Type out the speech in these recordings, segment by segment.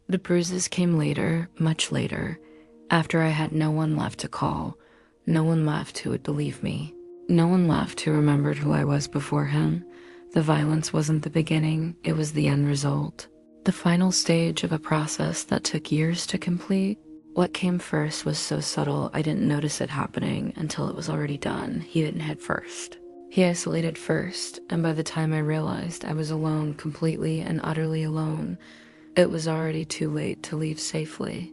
The bruises came later, much later, after I had no one left to call, no one left who would believe me, no one left who remembered who I was before him. The violence wasn't the beginning, it was the end result. The final stage of a process that took years to complete. What came first was so subtle I didn't notice it happening until it was already done. He didn't hit first. He isolated first, and by the time I realized I was alone, completely and utterly alone, it was already too late to leave safely.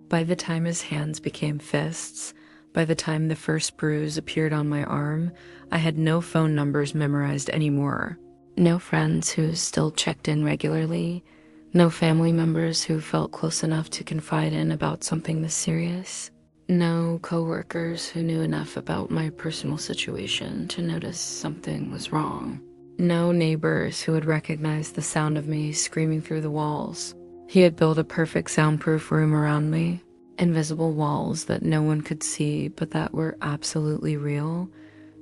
By the time his hands became fists, by the time the first bruise appeared on my arm, I had no phone numbers memorized anymore. No friends who still checked in regularly. No family members who felt close enough to confide in about something this serious. No coworkers who knew enough about my personal situation to notice something was wrong. No neighbors who would recognize the sound of me screaming through the walls. He had built a perfect soundproof room around me. Invisible walls that no one could see but that were absolutely real.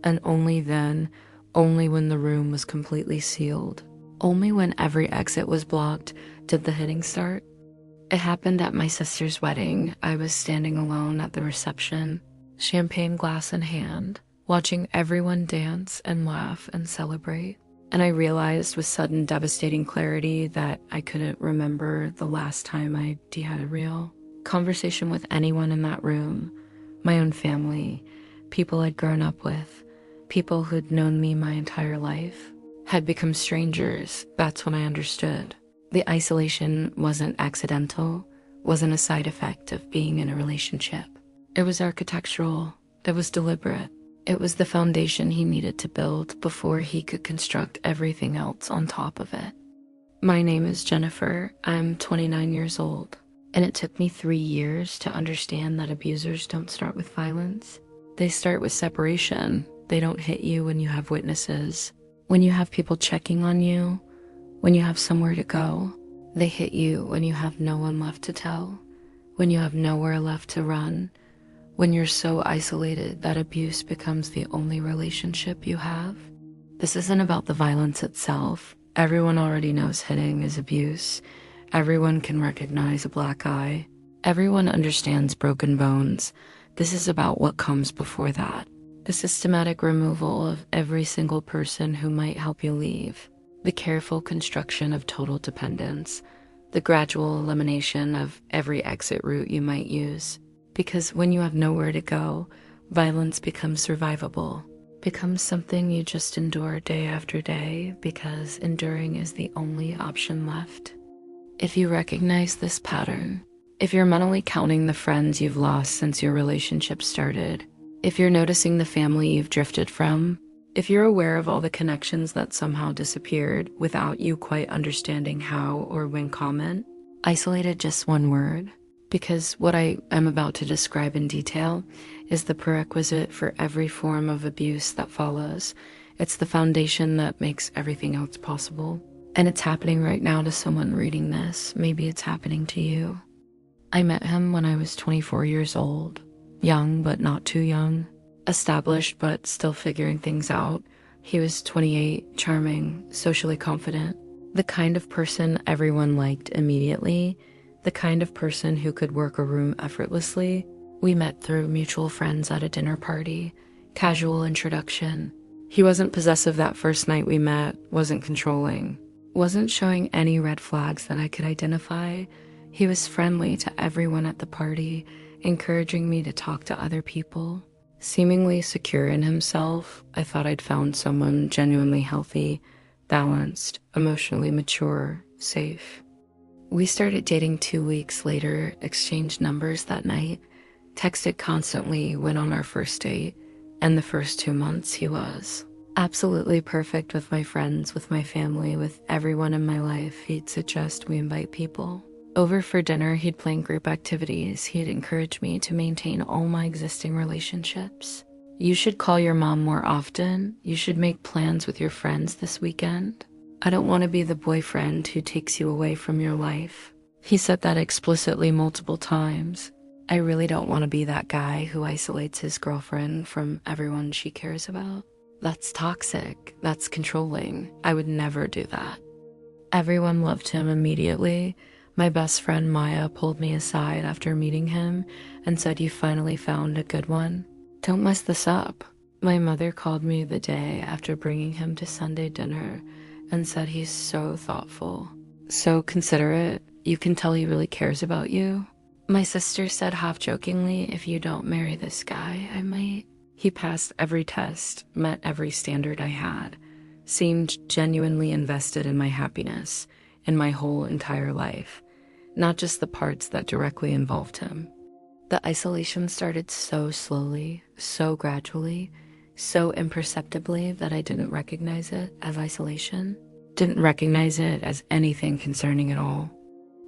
And only then, only when the room was completely sealed, only when every exit was blocked, did the hitting start. It happened at my sister's wedding. I was standing alone at the reception, champagne glass in hand, watching everyone dance and laugh and celebrate. And I realized with sudden devastating clarity that I couldn't remember the last time I had a real conversation with anyone in that room. My own family, people I'd grown up with, people who'd known me my entire life, had become strangers. That's when I understood. The isolation wasn't accidental, wasn't a side effect of being in a relationship. It was architectural, it was deliberate. It was the foundation he needed to build before he could construct everything else on top of it. My name is Jennifer. I'm 29 years old, and it took me 3 years to understand that abusers don't start with violence. They start with separation. They don't hit you when you have witnesses, when you have people checking on you, when you have somewhere to go. They hit you when you have no one left to tell, when you have nowhere left to run, when you're so isolated that abuse becomes the only relationship you have. This isn't about the violence itself. Everyone already knows hitting is abuse. Everyone can recognize a black eye. Everyone understands broken bones. This is about what comes before that. The systematic removal of every single person who might help you leave. The careful construction of total dependence. The gradual elimination of every exit route you might use. Because when you have nowhere to go, violence becomes survivable. Becomes something you just endure day after day because enduring is the only option left. If you recognize this pattern, if you're mentally counting the friends you've lost since your relationship started, if you're noticing the family you've drifted from, if you're aware of all the connections that somehow disappeared without you quite understanding how or when comment, isolated just one word, because what I am about to describe in detail is the prerequisite for every form of abuse that follows. It's the foundation that makes everything else possible. And it's happening right now to someone reading this. Maybe it's happening to you. I met him when I was 24 years old, young but not too young, established but still figuring things out. He was 28, charming, socially confident, the kind of person everyone liked immediately, the kind of person who could work a room effortlessly. We met through mutual friends at a dinner party, casual introduction. He wasn't possessive that first night we met, wasn't controlling, wasn't showing any red flags that I could identify. He was friendly to everyone at the party, encouraging me to talk to other people. Seemingly secure in himself, I thought I'd found someone genuinely healthy, balanced, emotionally mature, safe. We started dating 2 weeks later, exchanged numbers that night, texted constantly, went on our first date, and the first 2 months he was absolutely perfect with my friends, with my family, with everyone in my life. He'd suggest we invite people over for dinner. He'd plan group activities. He'd encourage me to maintain all my existing relationships. You should call your mom more often. You should make plans with your friends this weekend. I don't want to be the boyfriend who takes you away from your life. He said that explicitly multiple times. I really don't want to be that guy who isolates his girlfriend from everyone she cares about. That's toxic. That's controlling. I would never do that. Everyone loved him immediately. My best friend Maya pulled me aside after meeting him and said, "You finally found a good one. Don't mess this up." My mother called me the day after bringing him to Sunday dinner and said he's so thoughtful, so considerate. You can tell he really cares about you. My sister said half jokingly, "If you don't marry this guy, I might." He passed every test, met every standard I had, seemed genuinely invested in my happiness, in my whole entire life, not just the parts that directly involved him. The isolation started so slowly, so gradually, so imperceptibly that I didn't recognize it as isolation, didn't recognize it as anything concerning at all.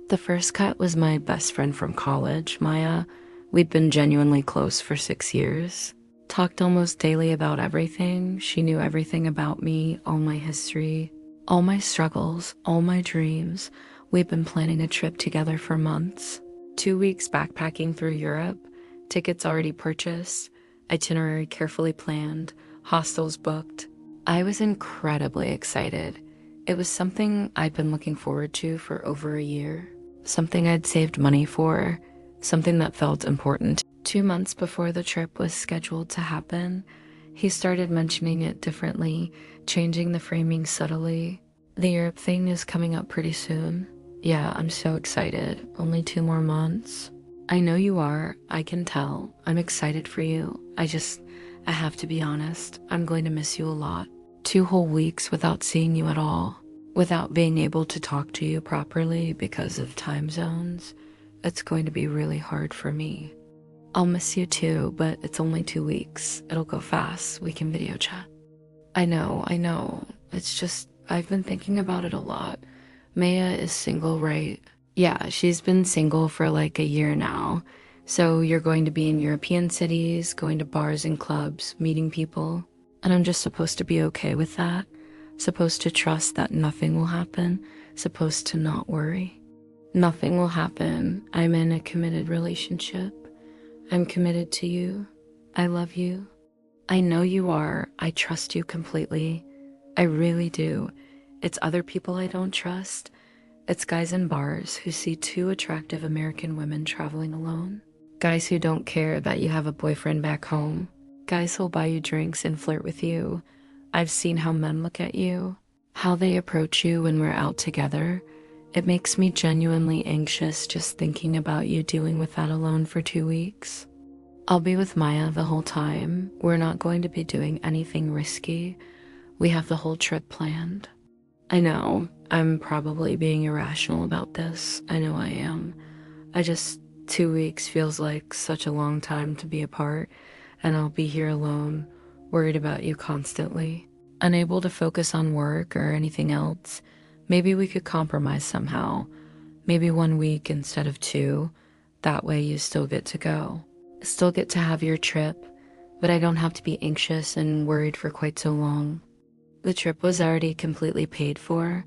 The first cut was my best friend from college, Maya. We'd been genuinely close for 6 years. Talked almost daily about everything. She knew everything about me, all my history, all my struggles, all my dreams. We'd been planning a trip together for months. 2 weeks backpacking through Europe, tickets already purchased, itinerary carefully planned, hostels booked. I was incredibly excited. It was something I'd been looking forward to for over a year, something I'd saved money for, something that felt important. 2 months before the trip was scheduled to happen, he started mentioning it differently, changing the framing subtly. "The Europe thing is coming up pretty soon. Yeah, I'm so excited. Only 2 more months." "I know you are. I can tell. I'm excited for you. I have to be honest. I'm going to miss you a lot. 2 whole weeks without seeing you at all, without being able to talk to you properly because of time zones. It's going to be really hard for me. I'll miss you too, but it's only 2 weeks. It'll go fast. We can video chat." I know. It's just, I've been thinking about it a lot. Maya is single, right? Yeah, she's been single for like a year now. So you're going to be in European cities, going to bars and clubs, meeting people. And I'm just supposed to be okay with that. Supposed to trust that nothing will happen. Supposed to not worry. Nothing will happen. I'm in a committed relationship. I'm committed to you. I love you. I know you are. I trust you completely. I really do. It's other people I don't trust. It's guys in bars who see 2 attractive American women traveling alone. Guys who don't care that you have a boyfriend back home. Guys who'll buy you drinks and flirt with you. I've seen how men look at you, how they approach you when we're out together. It makes me genuinely anxious just thinking about you dealing with that alone for 2 weeks. I'll be with Maya the whole time. We're not going to be doing anything risky. We have the whole trip planned. I know, I'm probably being irrational about this. I know I am. 2 weeks feels like such a long time to be apart, and I'll be here alone, worried about you constantly, unable to focus on work or anything else. Maybe we could compromise somehow. Maybe 1 week instead of 2. That way you still get to go. Still get to have your trip, but I don't have to be anxious and worried for quite so long. The trip was already completely paid for,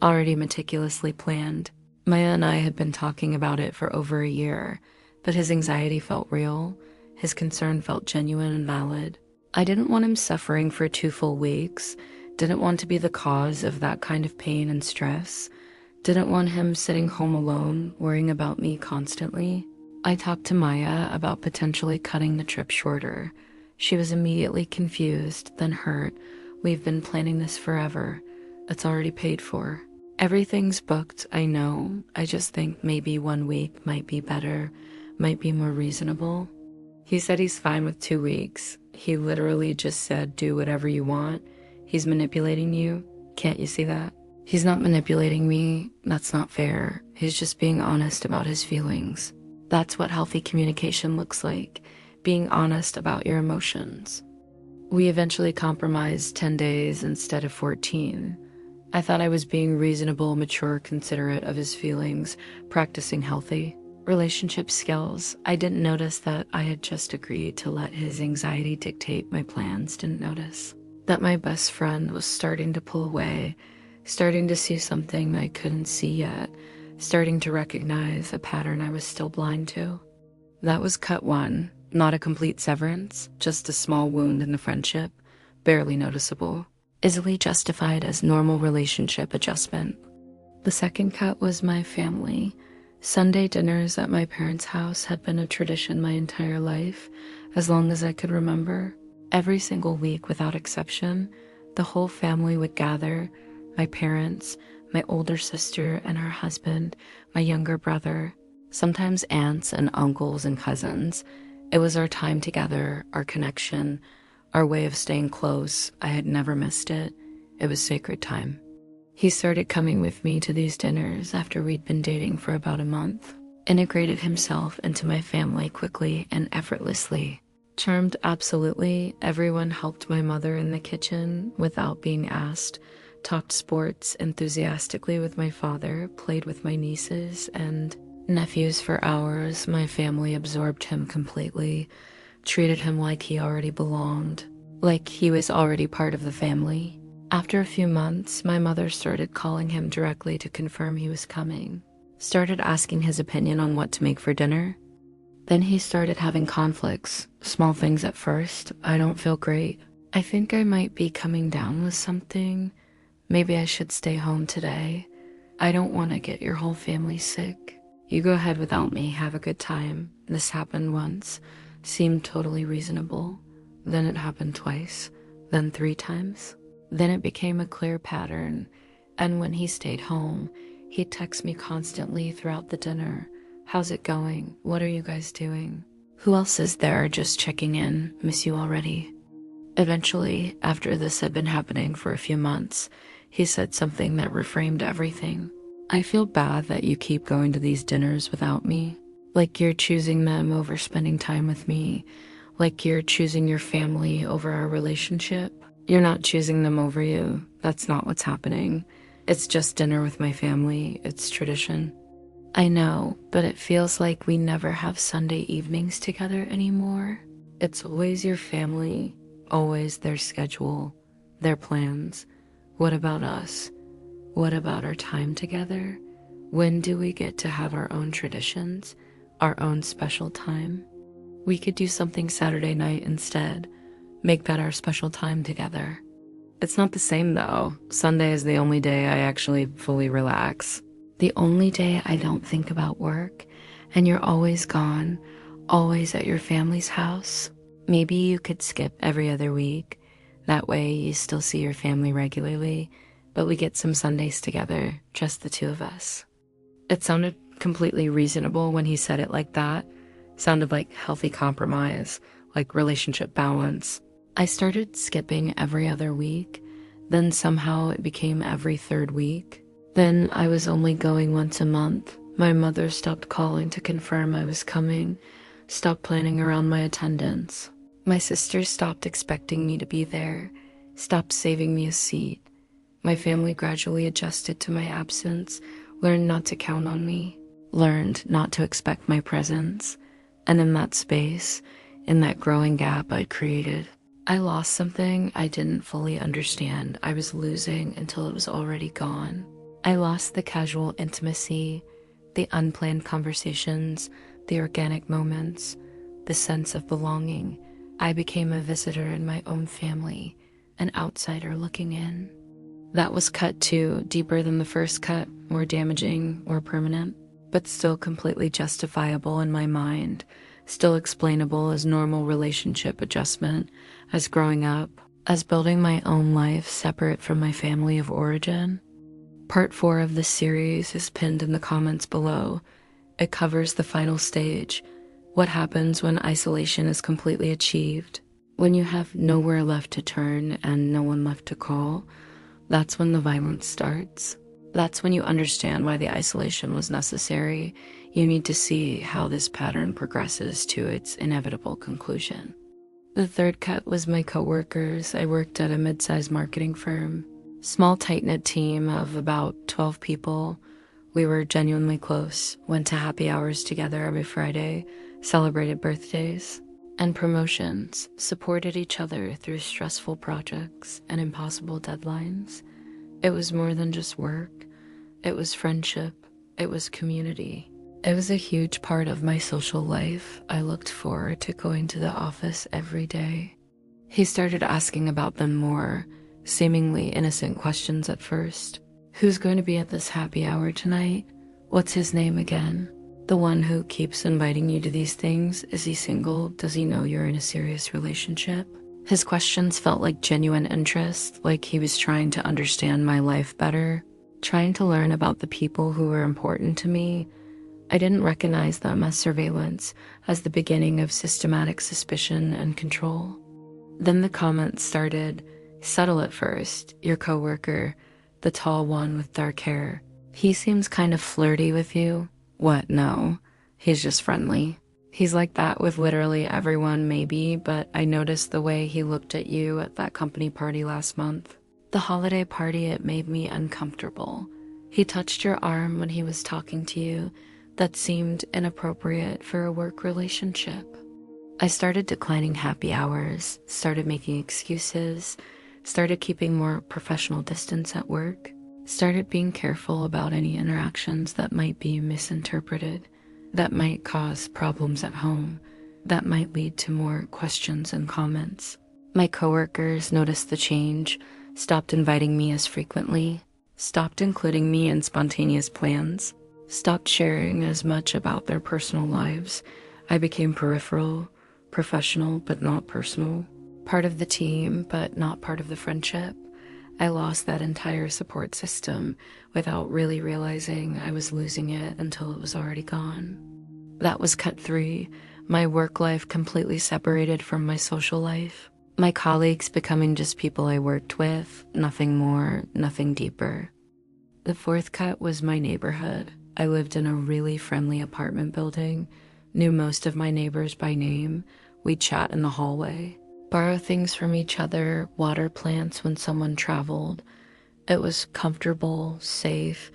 already meticulously planned. Maya and I had been talking about it for over a year, but his anxiety felt real. His concern felt genuine and valid. I didn't want him suffering for 2 full weeks, didn't want to be the cause of that kind of pain and stress, didn't want him sitting home alone, worrying about me constantly. I talked to Maya about potentially cutting the trip shorter. She was immediately confused, then hurt. "We've been planning this forever. It's already paid for." Everything's booked, I know. I just think maybe 1 week might be better, might be more reasonable. He said he's fine with 2 weeks. He literally just said, "Do whatever you want." He's manipulating you. Can't you see that? He's not manipulating me. That's not fair. He's just being honest about his feelings. That's what healthy communication looks like, being honest about your emotions. We eventually compromised 10 days instead of 14. I thought I was being reasonable, mature, considerate of his feelings, practicing healthy relationship skills. I didn't notice that I had just agreed to let his anxiety dictate my plans. Didn't notice that my best friend was starting to pull away, starting to see something I couldn't see yet, starting to recognize a pattern I was still blind to. That was cut 1, not a complete severance, just a small wound in the friendship, barely noticeable, easily justified as normal relationship adjustment. The second cut was my family. Sunday dinners at my parents' house had been a tradition my entire life, as long as I could remember. Every single week, without exception, the whole family would gather: my parents, my older sister and her husband, my younger brother, sometimes aunts and uncles and cousins. It was our time together, our connection, our way of staying close. I had never missed it. It was sacred time. He started coming with me to these dinners after we'd been dating for about a month. Integrated himself into my family quickly and effortlessly. Charmed absolutely, everyone helped my mother in the kitchen without being asked, talked sports enthusiastically with my father, played with my nieces and nephews for hours. My family absorbed him completely, treated him like he already belonged, like he was already part of the family. After a few months, my mother started calling him directly to confirm he was coming, started asking his opinion on what to make for dinner. Then he started having conflicts, small things at first. I don't feel great. I think I might be coming down with something. Maybe I should stay home today. I don't want to get your whole family sick. You go ahead without me, have a good time. This happened once, seemed totally reasonable. Then it happened twice, then 3 times. Then it became a clear pattern, and when he stayed home, he'd text me constantly throughout the dinner. How's it going? What are you guys doing? Who else is there? Just checking in. Miss you already. Eventually, after this had been happening for a few months, he said something that reframed everything. I feel bad that you keep going to these dinners without me. Like you're choosing them over spending time with me. Like you're choosing your family over our relationship. You're not choosing them over you. That's not what's happening. It's just dinner with my family. It's tradition. I know, but it feels like we never have Sunday evenings together anymore. It's always your family, always their schedule, their plans. What about us? What about our time together? When do we get to have our own traditions, our own special time? We could do something Saturday night instead. Make that our special time together. It's not the same though. Sunday is the only day I actually fully relax. The only day I don't think about work, and you're always gone, always at your family's house. Maybe you could skip every other week. That way you still see your family regularly, but we get some Sundays together, just the 2 of us. It sounded completely reasonable when he said it like that. Sounded like healthy compromise, like relationship balance. I started skipping every other week, then somehow it became every 3rd week. Then I was only going once a month. My mother stopped calling to confirm I was coming, stopped planning around my attendance. My sister stopped expecting me to be there, stopped saving me a seat. My family gradually adjusted to my absence, learned not to count on me, learned not to expect my presence. And in that space, in that growing gap I'd created, I lost something I didn't fully understand I was losing until it was already gone. I lost the casual intimacy, the unplanned conversations, the organic moments, the sense of belonging. I became a visitor in my own family, an outsider looking in. That was cut 2, deeper than the first cut, more damaging, more permanent, but still completely justifiable in my mind, still explainable as normal relationship adjustment, as growing up, as building my own life separate from my family of origin. Part 4 of this series is pinned in the comments below. It covers the final stage, what happens when isolation is completely achieved. When you have nowhere left to turn and no one left to call, that's when the violence starts. That's when you understand why the isolation was necessary. You need to see how this pattern progresses to its inevitable conclusion. The 3rd cut was my coworkers. I worked at a mid-sized marketing firm. Small, tight-knit team of about 12 people. We were genuinely close, went to happy hours together every Friday, celebrated birthdays and promotions, supported each other through stressful projects and impossible deadlines. It was more than just work. It was friendship. It was community. It was a huge part of my social life. I looked forward to going to the office every day. He started asking about them more, seemingly innocent questions at first. Who's going to be at this happy hour tonight? What's his name again? The one who keeps inviting you to these things, is he single? Does he know you're in a serious relationship? His questions felt like genuine interest, like he was trying to understand my life better, trying to learn about the people who were important to me. I didn't recognize them as surveillance, as the beginning of systematic suspicion and control. Then the comments started, subtle at first. Your coworker, the tall one with dark hair. He seems kind of flirty with you. What? No. He's just friendly. He's like that with literally everyone, maybe, but I noticed the way he looked at you at that company party last month. The holiday party, it made me uncomfortable. He touched your arm when he was talking to you. That seemed inappropriate for a work relationship. I started declining happy hours, started making excuses, started keeping more professional distance at work, started being careful about any interactions that might be misinterpreted, that might cause problems at home, that might lead to more questions and comments. My coworkers noticed the change, stopped inviting me as frequently, stopped including me in spontaneous plans, stopped sharing as much about their personal lives. I became peripheral, professional but not personal, part of the team but not part of the friendship. I lost that entire support system without really realizing I was losing it until it was already gone. That was cut 3, my work life completely separated from my social life. My colleagues becoming just people I worked with, nothing more, nothing deeper. The 4th cut was my neighborhood. I lived in a really friendly apartment building, knew most of my neighbors by name. We'd chat in the hallway, borrow things from each other, water plants when someone traveled. It was comfortable, safe.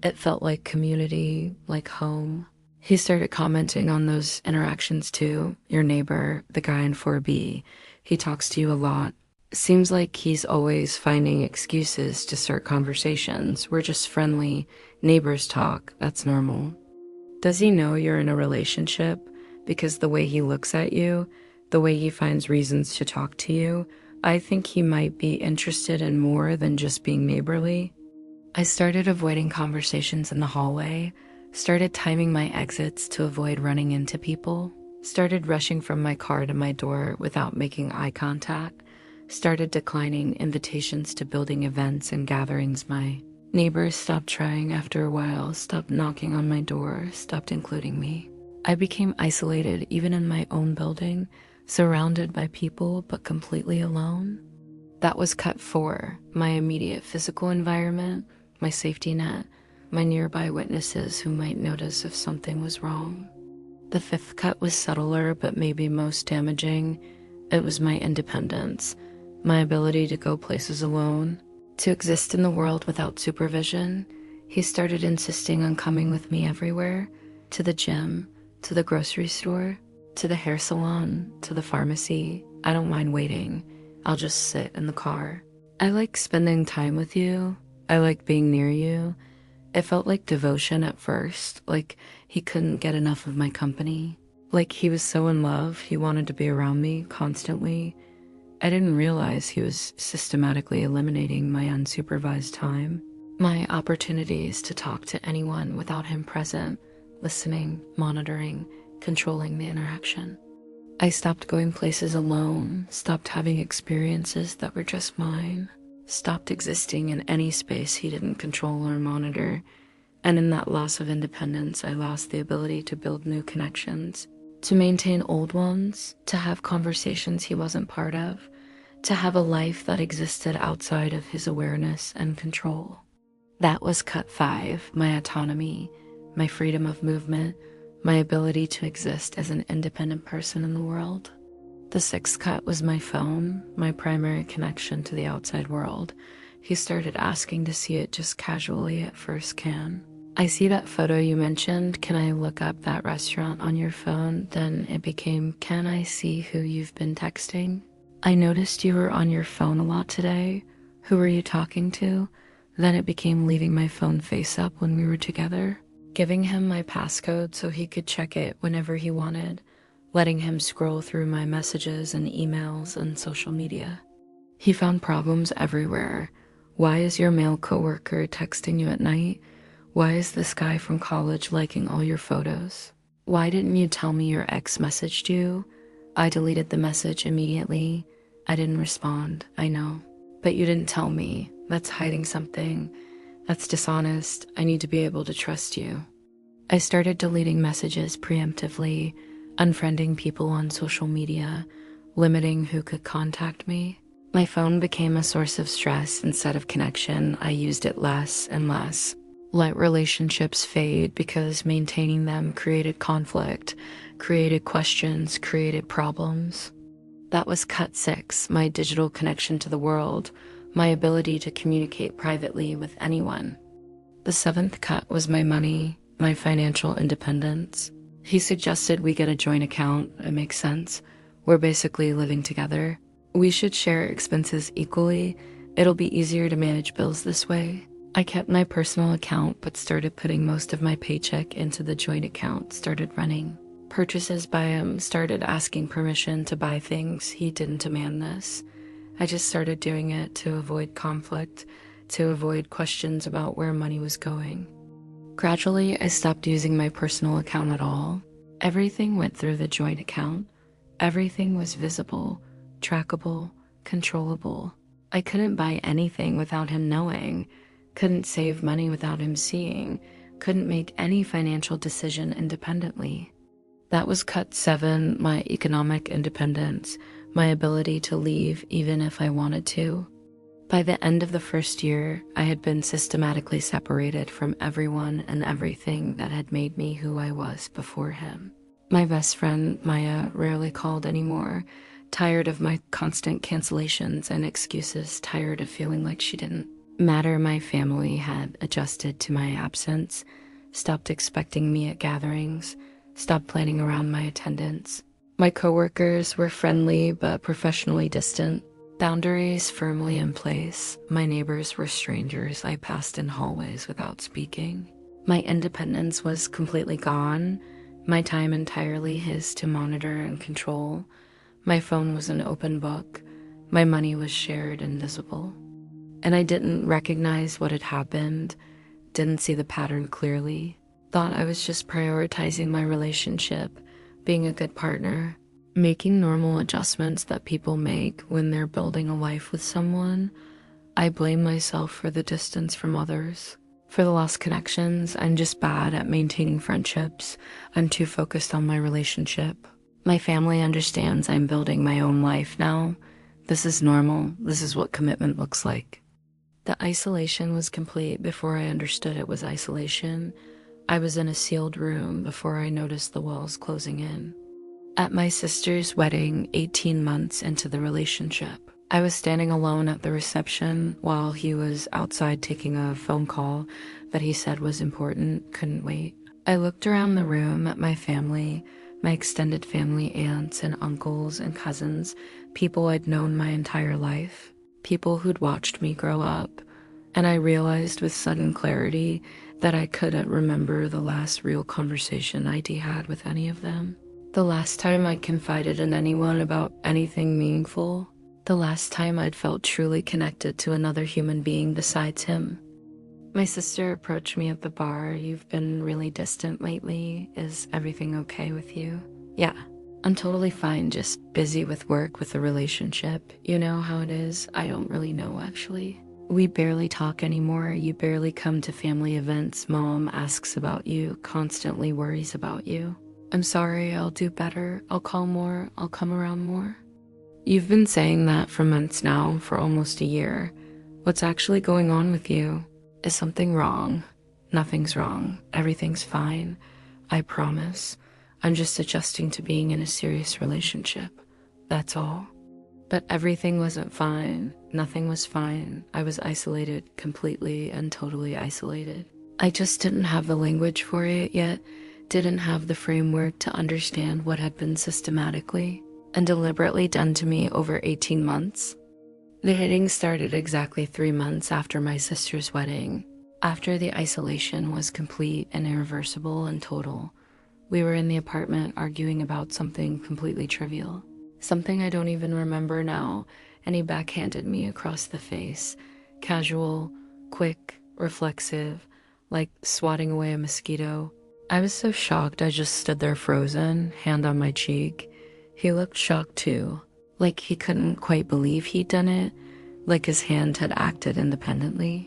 It felt like community, like home. He started commenting on those interactions too. Your neighbor, the guy in 4B, he talks to you a lot. Seems like he's always finding excuses to start conversations. We're just friendly. Neighbors talk. That's normal. Does he know you're in a relationship? Because the way he looks at you, the way he finds reasons to talk to you, I think he might be interested in more than just being neighborly. I started avoiding conversations in the hallway, started timing my exits to avoid running into people, started rushing from my car to my door without making eye contact, started declining invitations to building events and gatherings. My neighbors stopped trying after a while, stopped knocking on my door, stopped including me. I became isolated even in my own building, surrounded by people but completely alone. That was cut 4, my immediate physical environment, my safety net, my nearby witnesses who might notice if something was wrong. The 5th cut was subtler but maybe most damaging. It was my independence, my ability to go places alone, to exist in the world without supervision. He started insisting on coming with me everywhere, to the gym, to the grocery store, to the hair salon, to the pharmacy. I don't mind waiting. I'll just sit in the car. I like spending time with you. I like being near you. It felt like devotion at first, like he couldn't get enough of my company. Like he was so in love, he wanted to be around me constantly. I didn't realize he was systematically eliminating my unsupervised time, my opportunities to talk to anyone without him present, listening, monitoring, controlling the interaction. I stopped going places alone, stopped having experiences that were just mine, stopped existing in any space he didn't control or monitor. And in that loss of independence, I lost the ability to build new connections, to maintain old ones, to have conversations he wasn't part of, to have a life that existed outside of his awareness and control. That was cut 5, my autonomy, my freedom of movement, my ability to exist as an independent person in the world. The 6th cut was my phone, my primary connection to the outside world. He started asking to see it just casually at first. I see that photo you mentioned. Can I look up that restaurant on your phone? Then it became, can I see who you've been texting? I noticed you were on your phone a lot today. Who were you talking to? Then it became leaving my phone face up when we were together, giving him my passcode so he could check it whenever he wanted, letting him scroll through my messages and emails and social media. He found problems everywhere. Why is your male coworker texting you at night? Why is this guy from college liking all your photos? Why didn't you tell me your ex messaged you? I deleted the message immediately. I didn't respond, I know. But you didn't tell me. That's hiding something. That's dishonest. I need to be able to trust you. I started deleting messages preemptively, unfriending people on social media, limiting who could contact me. My phone became a source of stress instead of connection. I used it less and less. Let relationships fade because maintaining them created conflict, created questions, created problems. That was cut 6, my digital connection to the world, my ability to communicate privately with anyone. The 7th cut was my money, my financial independence. He suggested we get a joint account. It makes sense. We're basically living together. We should share expenses equally. It'll be easier to manage bills this way. I kept my personal account but started putting most of my paycheck into the joint account, started running purchases by him, started asking permission to buy things. He didn't demand this. I just started doing it to avoid conflict, to avoid questions about where money was going. Gradually, I stopped using my personal account at all. Everything went through the joint account. Everything was visible, trackable, controllable. I couldn't buy anything without him knowing, couldn't save money without him seeing, couldn't make any financial decision independently. That was cut 7, my economic independence, my ability to leave even if I wanted to. By the end of the first year, I had been systematically separated from everyone and everything that had made me who I was before him. My best friend, Maya, rarely called anymore, tired of my constant cancellations and excuses, tired of feeling like she didn't matter. My family had adjusted to my absence, stopped expecting me at gatherings, stopped planning around my attendance. My coworkers were friendly but professionally distant. Boundaries firmly in place. My neighbors were strangers I passed in hallways without speaking. My independence was completely gone, my time entirely his to monitor and control. My phone was an open book, my money was shared and visible. And I didn't recognize what had happened, didn't see the pattern clearly, thought I was just prioritizing my relationship, being a good partner, making normal adjustments that people make when they're building a life with someone. I blame myself for the distance from others, for the lost connections. I'm just bad at maintaining friendships. I'm too focused on my relationship. My family understands I'm building my own life now. This is normal. This is what commitment looks like. The isolation was complete before I understood it was isolation. I was in a sealed room before I noticed the walls closing in. At my sister's wedding, 18 months into the relationship, I was standing alone at the reception while he was outside taking a phone call that he said was important, couldn't wait. I looked around the room at my family, my extended family, aunts and uncles and cousins, people I'd known my entire life, people who'd watched me grow up, and I realized with sudden clarity that I couldn't remember the last real conversation I'd had with any of them. The last time I confided in anyone about anything meaningful. The last time I'd felt truly connected to another human being besides him. My sister approached me at the bar. "You've been really distant lately. Is everything okay with you?" "Yeah, I'm totally fine, just busy with work, with the relationship. You know how it is." "I don't really know, actually. We barely talk anymore. You barely come to family events. Mom asks about you, constantly worries about you." "I'm sorry, I'll do better. I'll call more. I'll come around more." "You've been saying that for months now, for almost a year. What's actually going on with you? Is something wrong?" "Nothing's wrong. Everything's fine. I promise. I'm just adjusting to being in a serious relationship. That's all." But everything wasn't fine. Nothing was fine. I was isolated, completely and totally isolated. I just didn't have the language for it yet. Didn't have the framework to understand what had been systematically and deliberately done to me over 18 months. The hitting started exactly 3 months after my sister's wedding. After the isolation was complete and irreversible and total, we were in the apartment arguing about something completely trivial, something I don't even remember now, and he backhanded me across the face. Casual, quick, reflexive. like swatting away a mosquito. I was so shocked I just stood there frozen, hand on my cheek. He looked shocked too, like he couldn't quite believe he'd done it, like his hand had acted independently.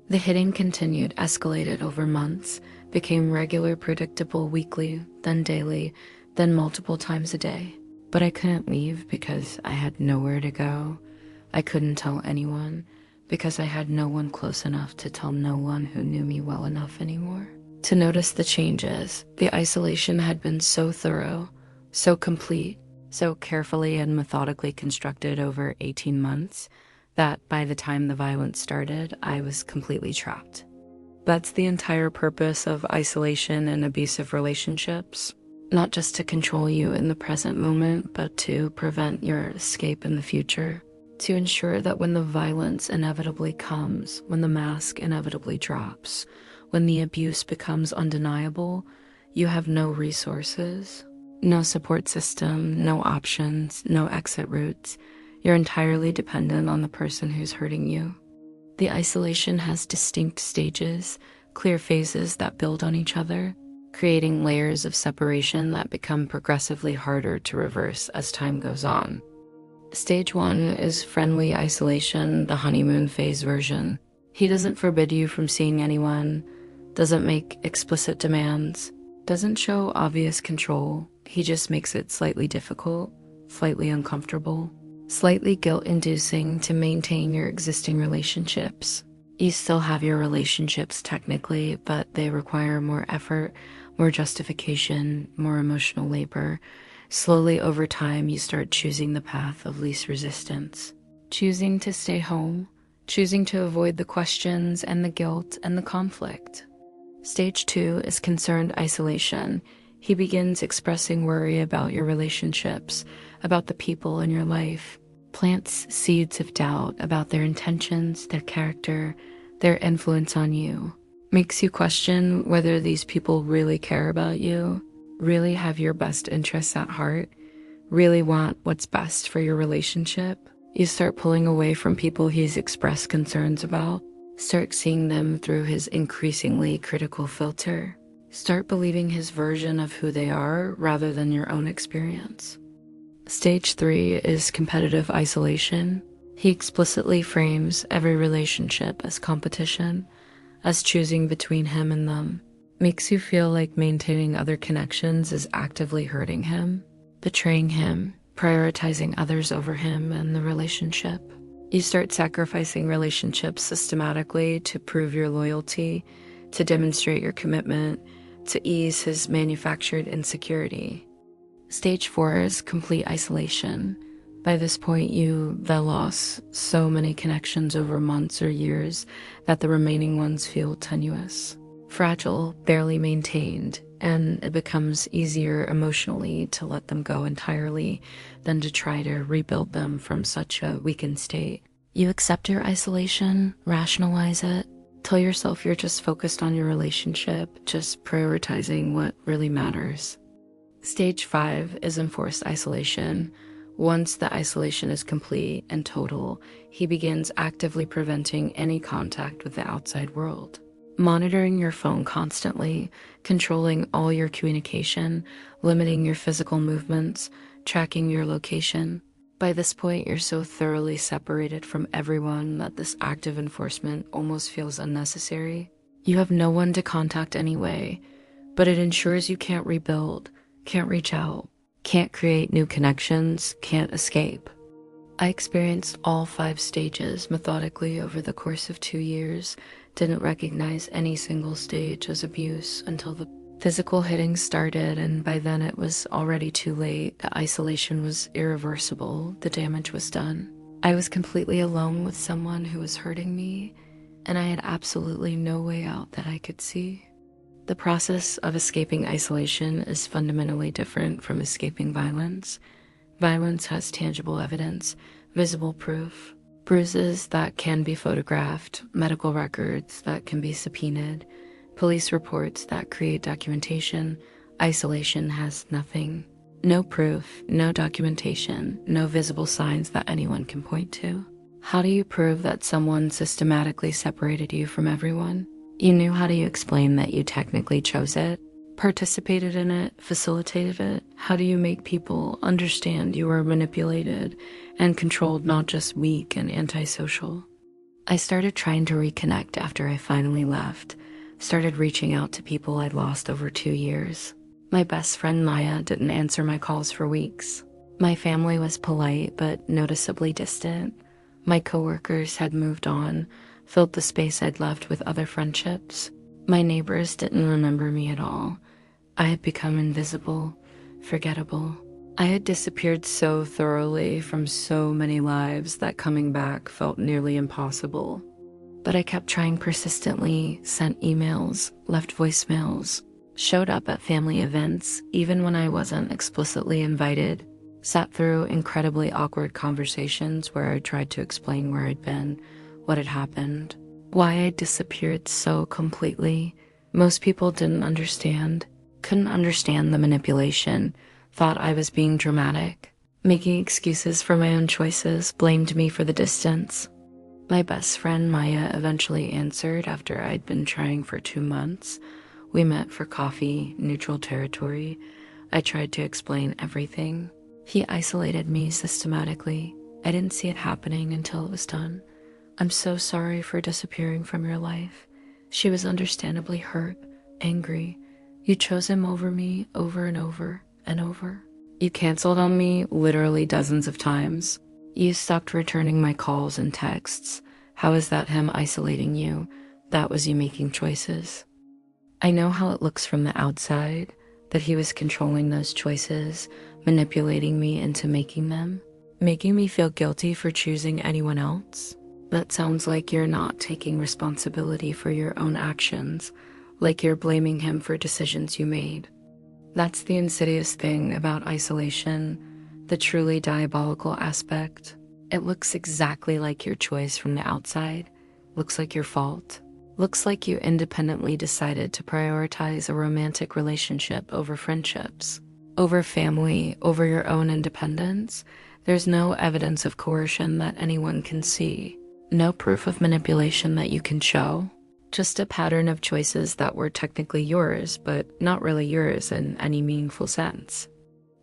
The hitting continued, escalated over months, became regular, predictable weekly, then daily, then multiple times a day. But I couldn't leave because I had nowhere to go. I couldn't tell anyone because I had no one close enough to tell no one who knew me well enough anymore. To notice the changes, the isolation had been so thorough, so complete, so carefully and methodically constructed over 18 months, that by the time the violence started, I was completely trapped. That's the entire purpose of isolation and abusive relationships. Not just to control you in the present moment, but to prevent your escape in the future. To ensure that when the violence inevitably comes, when the mask inevitably drops, when the abuse becomes undeniable, you have no resources, no support system, no options, no exit routes. You're entirely dependent on the person who's hurting you. The isolation has distinct stages, clear phases that build on each other, creating layers of separation that become progressively harder to reverse as time goes on. Stage 1 is friendly isolation, the honeymoon phase version. He doesn't forbid you from seeing anyone, doesn't make explicit demands, doesn't show obvious control. He just makes it slightly difficult, slightly uncomfortable, slightly guilt-inducing to maintain your existing relationships. You still have your relationships technically, but they require more effort, more justification, more emotional labor. Slowly over time, you start choosing the path of least resistance. Choosing to stay home, choosing to avoid the questions and the guilt and the conflict. Stage 2 is concerned isolation. He begins expressing worry about your relationships, about the people in your life, plants seeds of doubt about their intentions, their character, their influence on you, makes you question whether these people really care about you, really have your best interests at heart, really want what's best for your relationship. You start pulling away from people he's expressed concerns about, start seeing them through his increasingly critical filter, start believing his version of who they are rather than your own experience. Stage 3 is competitive isolation. He explicitly frames every relationship as competition, as choosing between him and them. Makes you feel like maintaining other connections is actively hurting him, betraying him, prioritizing others over him and the relationship. You start sacrificing relationships systematically to prove your loyalty, to demonstrate your commitment, to ease his manufactured insecurity. Stage 4 is complete isolation. By this point, you lost so many connections over months or years that the remaining ones feel tenuous, fragile, barely maintained, and it becomes easier emotionally to let them go entirely than to try to rebuild them from such a weakened state. You accept your isolation, rationalize it, tell yourself you're just focused on your relationship, just prioritizing what really matters. Stage 5 is enforced isolation. Once the isolation is complete and total, he begins actively preventing any contact with the outside world. monitoring your phone constantly, controlling all your communication, limiting your physical movements, tracking your location. By this point, you're so thoroughly separated from everyone that this act of enforcement almost feels unnecessary. You have no one to contact anyway, but it ensures you can't rebuild, can't reach out, can't create new connections, can't escape. I experienced all 5 stages methodically over the course of 2 years, didn't recognize any single stage as abuse until the physical hitting started, and by then it was already too late. The isolation was irreversible, the damage was done. I was completely alone with someone who was hurting me, and I had absolutely no way out that I could see. The process of escaping isolation is fundamentally different from escaping violence. Violence has tangible evidence, visible proof, bruises that can be photographed, medical records that can be subpoenaed, police reports that create documentation. Isolation has nothing. No proof, no documentation, no visible signs that anyone can point to. How do you prove that someone systematically separated you from everyone? You knew. How do you explain that you technically chose it, participated in it, facilitated it? How do you make people understand you were manipulated and controlled, not just weak and antisocial? I started trying to reconnect after I finally left, started reaching out to people I'd lost over 2 years. My best friend Maya didn't answer my calls for weeks. My family was polite but noticeably distant. My coworkers had moved on, filled the space I'd left with other friendships. My neighbors didn't remember me at all. I had become invisible, forgettable. I had disappeared so thoroughly from so many lives that coming back felt nearly impossible. But I kept trying persistently, sent emails, left voicemails, showed up at family events even when I wasn't explicitly invited, sat through incredibly awkward conversations where I tried to explain where I'd been, what had happened, why I'd disappeared so completely. Most people didn't understand, couldn't understand the manipulation, thought I was being dramatic, making excuses for my own choices, blamed me for the distance. My best friend Maya eventually answered after I'd been trying for 2 months. We met for coffee, neutral territory. I tried to explain everything. He isolated me systematically. I didn't see it happening until it was done. I'm so sorry for disappearing from your life. She was understandably hurt, angry. You chose him over me over and over and over. You canceled on me literally dozens of times. You stopped returning my calls and texts. How is that him isolating you? That was you making choices. I know how it looks from the outside, that he was controlling those choices, manipulating me into making them, making me feel guilty for choosing anyone else. That sounds like you're not taking responsibility for your own actions, like you're blaming him for decisions you made. That's the insidious thing about isolation, the truly diabolical aspect. It looks exactly like your choice from the outside, looks like your fault, looks like you independently decided to prioritize a romantic relationship over friendships, over family, over your own independence. There's no evidence of coercion that anyone can see. No proof of manipulation that you can show, just a pattern of choices that were technically yours, but not really yours in any meaningful sense.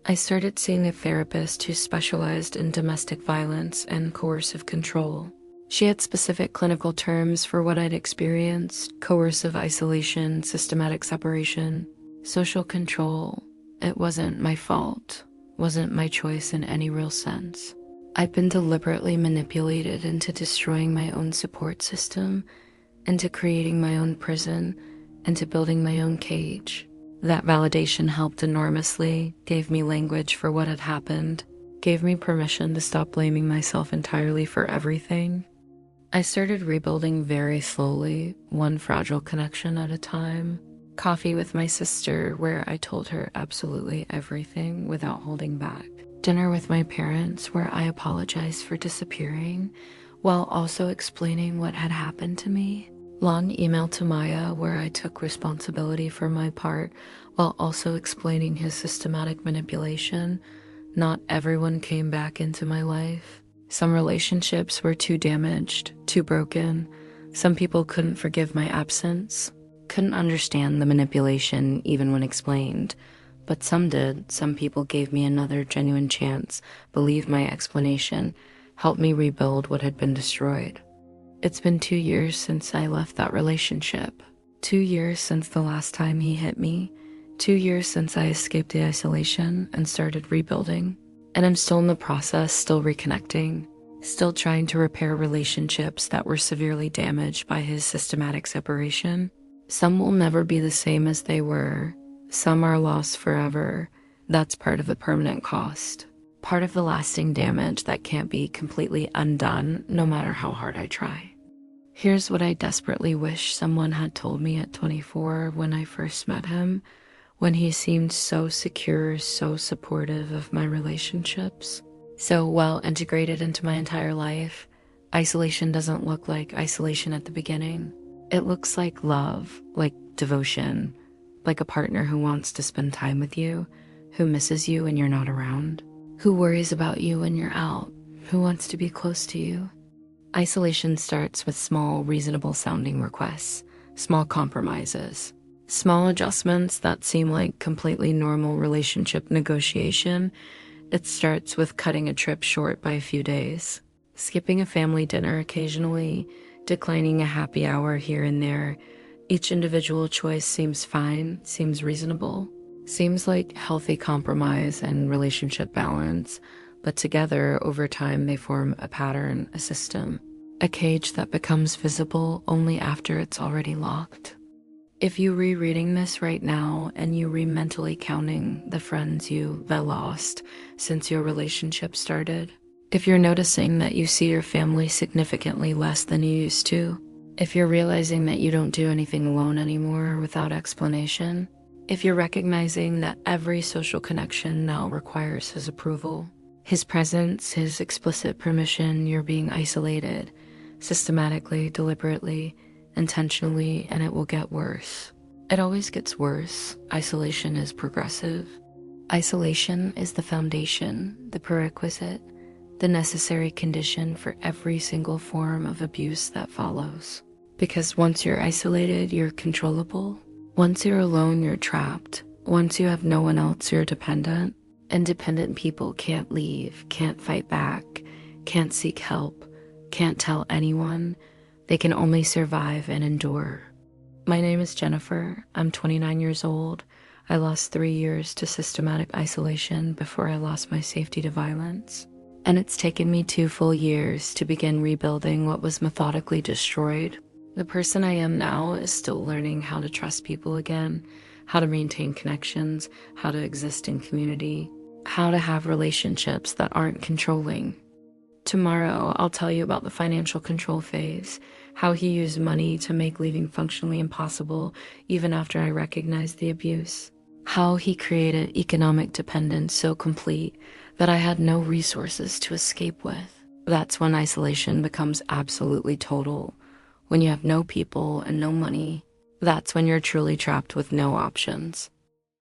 I started seeing a therapist who specialized in domestic violence and coercive control. She had specific clinical terms for what I'd experienced: coercive isolation, systematic separation, social control. It wasn't my fault, wasn't my choice in any real sense. I've been deliberately manipulated into destroying my own support system, into creating my own prison, into building my own cage. That validation helped enormously, gave me language for what had happened, gave me permission to stop blaming myself entirely for everything. I started rebuilding very slowly, one fragile connection at a time. Coffee with my sister, where I told her absolutely everything without holding back. Dinner with my parents, where I apologized for disappearing, while also explaining what had happened to me. Long email to Maya, where I took responsibility for my part, while also explaining his systematic manipulation. Not everyone came back into my life. Some relationships were too damaged, too broken. Some people couldn't forgive my absence, couldn't understand the manipulation even when explained, but some did. Some people gave me another genuine chance, believed my explanation, helped me rebuild what had been destroyed. It's been 2 years since I left that relationship. 2 years since the last time he hit me. 2 years since I escaped the isolation and started rebuilding. And I'm still in the process, still reconnecting, still trying to repair relationships that were severely damaged by his systematic separation. Some will never be the same as they were. Some are lost forever. That's part of the permanent cost. Part of the lasting damage that can't be completely undone, no matter how hard I try. Here's what I desperately wish someone had told me at 24 when I first met him, when he seemed so secure, so supportive of my relationships, so well integrated into my entire life. Isolation doesn't look like isolation at the beginning. It looks like love, like devotion, like a partner who wants to spend time with you, who misses you when you're not around, who worries about you when you're out, who wants to be close to you. Isolation starts with small, reasonable sounding requests, small compromises, small adjustments that seem like completely normal relationship negotiation. It starts with cutting a trip short by a few days, skipping a family dinner occasionally, declining a happy hour here and there. Each individual choice seems fine, seems reasonable, seems like healthy compromise and relationship balance, but together, over time, they form a pattern, a system, a cage that becomes visible only after it's already locked. If you rereading this right now and you mentally counting the friends you've lost since your relationship started, if you're noticing that you see your family significantly less than you used to, if you're realizing that you don't do anything alone anymore without explanation, if you're recognizing that every social connection now requires his approval, his presence, his explicit permission, you're being isolated, systematically, deliberately, intentionally, and it will get worse. It always gets worse. Isolation is progressive. Isolation is the foundation, the prerequisite, the necessary condition for every single form of abuse that follows. Because once you're isolated, you're controllable. Once you're alone, you're trapped. Once you have no one else, you're dependent. Independent people can't leave, can't fight back, can't seek help, can't tell anyone. They can only survive and endure. My name is Jennifer. I'm 29 years old. I lost 3 years to systematic isolation before I lost my safety to violence. And it's taken me 2 full years to begin rebuilding what was methodically destroyed. The person I am now is still learning how to trust people again, how to maintain connections, how to exist in community, how to have relationships that aren't controlling. Tomorrow, I'll tell you about the financial control phase, how he used money to make leaving functionally impossible even after I recognized the abuse, how he created economic dependence so complete that I had no resources to escape with. That's when isolation becomes absolutely total. When you have no people and no money, that's when you're truly trapped with no options.